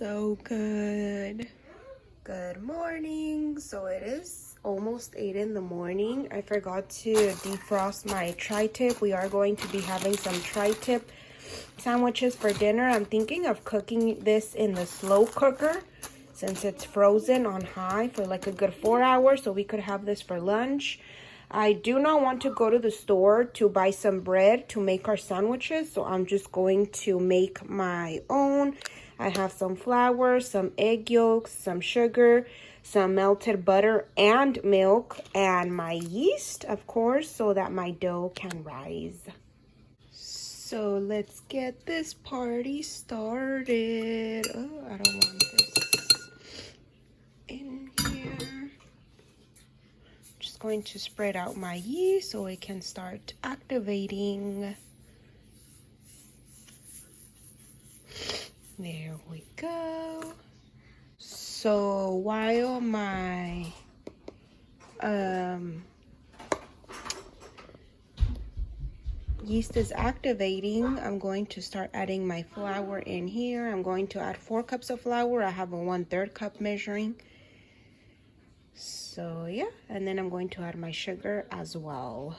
so good. Good morning. So it is almost 8 in the morning. I forgot to defrost my tri-tip. We are going to be having some tri-tip sandwiches for dinner. I'm thinking of cooking this in the slow cooker since it's frozen on high for like a good 4 hours, so we could have this for lunch. I do not want to go to the store to buy some bread to make our sandwiches, so I'm just going to make my own. I have some flour, some egg yolks, some sugar, some melted butter and milk, and my yeast, of course, so that my dough can rise. So let's get this party started. Oh, I don't want this in here. Just going to spread out my yeast so it can start activating. There we go. So while my yeast is activating, I'm going to start adding my flour in here. I'm going to add 4 cups of flour. I have a 1/3 cup measuring. So yeah, and then I'm going to add my sugar as well.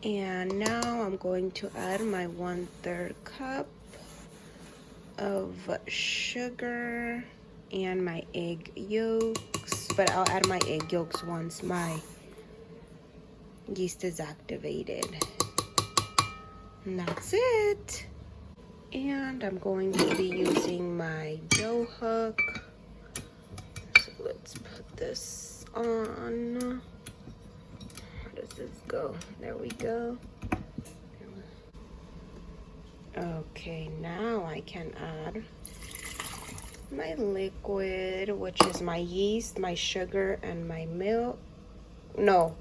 And now I'm going to add my 1/3 cup of sugar and my egg yolks, but I'll add my egg yolks once my yeast is activated. And that's it. And I'm going to be using my dough hook. So let's put this on. Where does this go? There we go. Okay, now I can add my liquid, which is my yeast, my sugar, and my milk. No,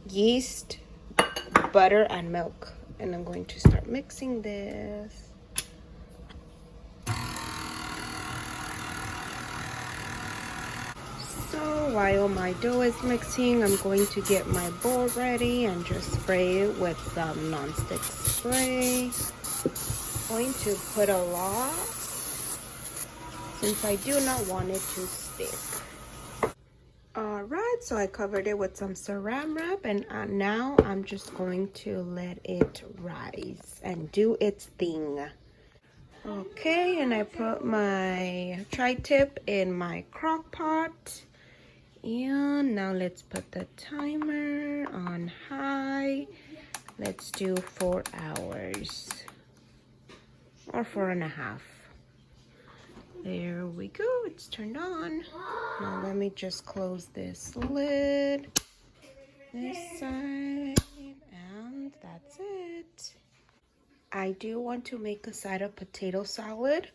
yeast, butter, and milk. And I'm going to start mixing this. So while my dough is mixing, I'm going to get my bowl ready and just spray it with some nonstick spray. I'm going to put a lot since I do not want it to stick. Alright, so I covered it with some saran wrap, and now I'm just going to let it rise and do its thing. Okay, and I put my tri-tip in my crock pot. And now let's put the timer on high. Let's do 4 hours or 4.5. There we go, it's turned on. Now let me just close this lid, this side, and that's it. I do want to make a side of potato salad.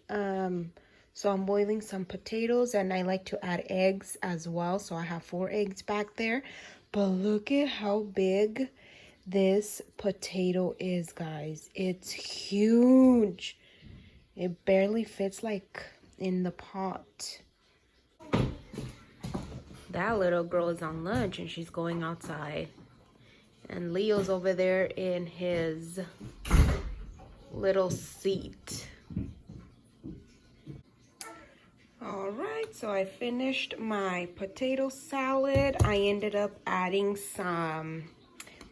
So I'm boiling some potatoes, and I like to add eggs as well. So I have 4 eggs back there. But look at how big this potato is, guys. It's huge. It barely fits like in the pot. That little girl is on lunch and she's going outside. And Leo's over there in his little seat. Alright, so I finished my potato salad. I ended up adding some,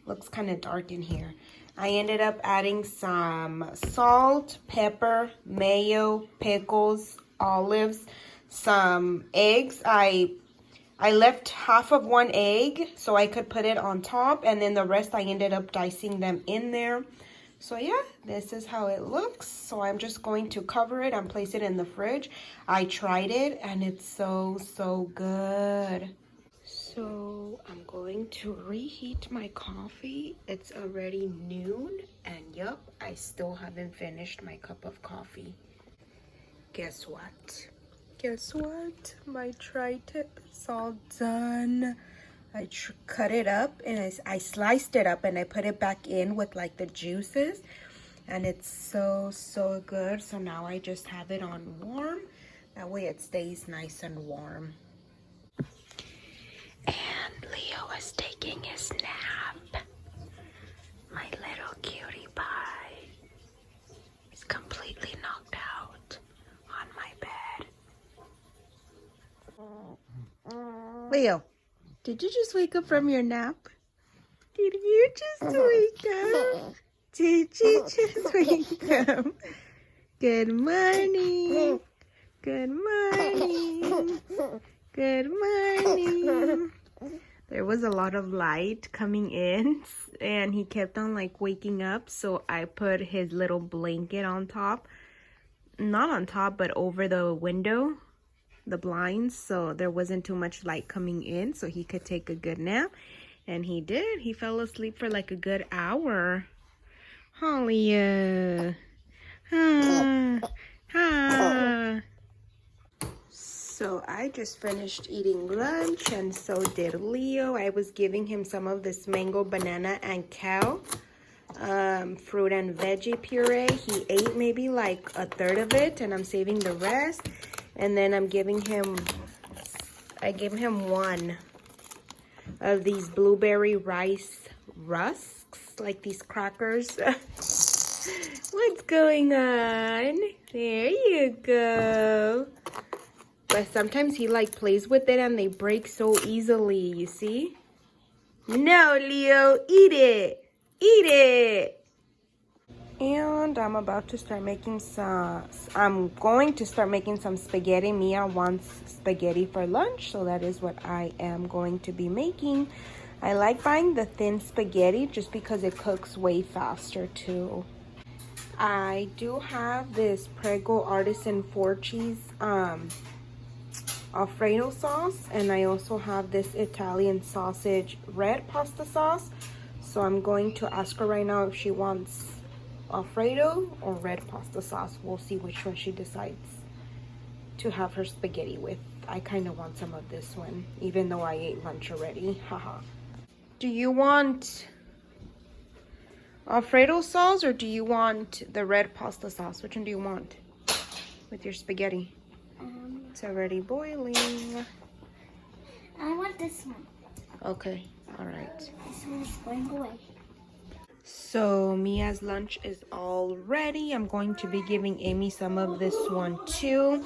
looks kind of dark in here. I ended up adding some salt, pepper, mayo, pickles, olives, some eggs. I left half of 1 egg so I could put it on top, and then the rest I ended up dicing them in there. So yeah, this is how it looks. So I'm just going to cover it and place it in the fridge. I tried it and it's so good. So I'm going to reheat my coffee. It's already noon, and yup, I still haven't finished my cup of coffee. Guess what? Guess what? My tri-tip is all done. I cut it up and I sliced it up and I put it back in with like the juices, and it's so good. So now I just have it on warm. That way it stays nice and warm. And Leo is taking his nap. My little cutie pie is completely knocked out on my bed. Leo, did you just wake up from your nap? Did you just wake up? Did you just wake up? Good morning. Good morning. Good morning. There was a lot of light coming in and he kept on like waking up, so I put his little blanket on top. Not on top, but over the window, the blinds, so there wasn't too much light coming in, so he could take a good nap. And he did. He fell asleep for like a good hour. Holly, So I just finished eating lunch, and so did Leo. I was giving him some of this mango, banana, and kale fruit and veggie puree. He ate maybe like a third of it, and I'm saving the rest. And then I gave him one of these blueberry rice rusks, like these crackers. What's going on? There you go. But sometimes he like plays with it and they break so easily, you see? No, Leo, eat it. Eat it. And I'm about to start making I'm going to start making some spaghetti. Mia wants spaghetti for lunch, so that is what I am going to be making. I like buying the thin spaghetti just because it cooks way faster too. I do have this Prego Artisan 4-cheese Alfredo sauce, and I also have this Italian sausage red pasta sauce. So I'm going to ask her right now if she wants Alfredo or red pasta sauce. We'll see which one she decides to have her spaghetti with. I kind of want some of this one, even though I ate lunch already. Haha. Do you want Alfredo sauce or do you want the red pasta sauce? Which one do you want with your spaghetti? It's already boiling. I want this one. Okay, all right. This one is going away. So Mia's lunch is all ready. I'm going to be giving Amy some of this one too.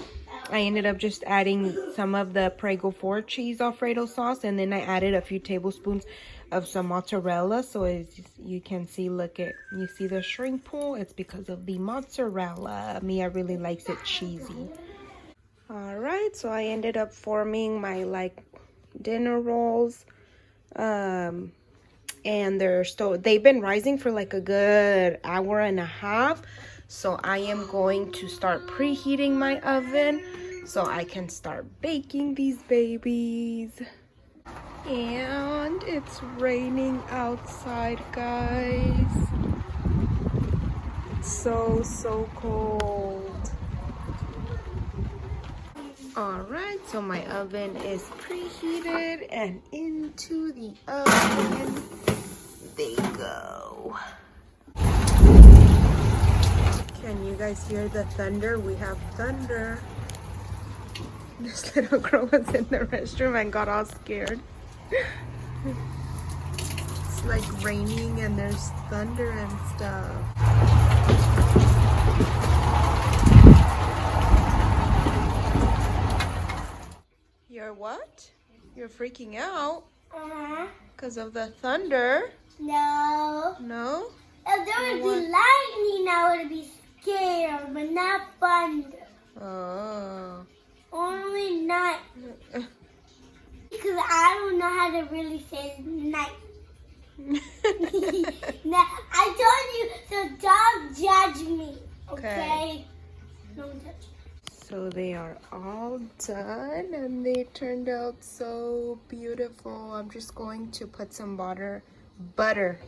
I ended up just adding some of the Prego 4-cheese Alfredo sauce, and then I added a few tablespoons of some mozzarella. So as you can see, you see the shrink pool? It's because of the mozzarella. Mia really likes it cheesy. All right, so I ended up forming my like dinner rolls. And they've been rising for like a good hour and a half. So I am going to start preheating my oven so I can start baking these babies. And it's raining outside, guys. It's so cold. All right, so my oven is preheated and into the oven they go. Can you guys hear the thunder? We have thunder. This little girl was in the restroom and got all scared. It's like raining and there's thunder and stuff. You're what? You're freaking out? Because of the thunder? No. No? If there would be lightning, I would be scared, but not thunder. Oh. Only night. Because I don't know how to really say night. Now, I told you, so don't judge me. Okay? Don't judge me. So they are all done and they turned out so beautiful. I'm just going to put some butter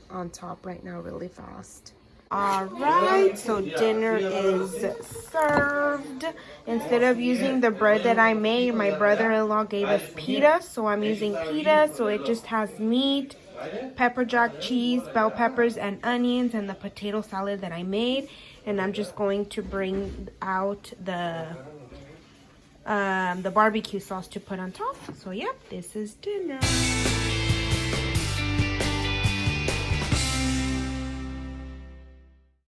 on top right now really fast. All right, so dinner is served. Instead of using the bread that I made, my brother-in-law gave us pita, so I'm using pita. So it just has meat, pepper jack cheese, bell peppers, and onions, and the potato salad that I made. And I'm just going to bring out the barbecue sauce to put on top. So yep, this is dinner.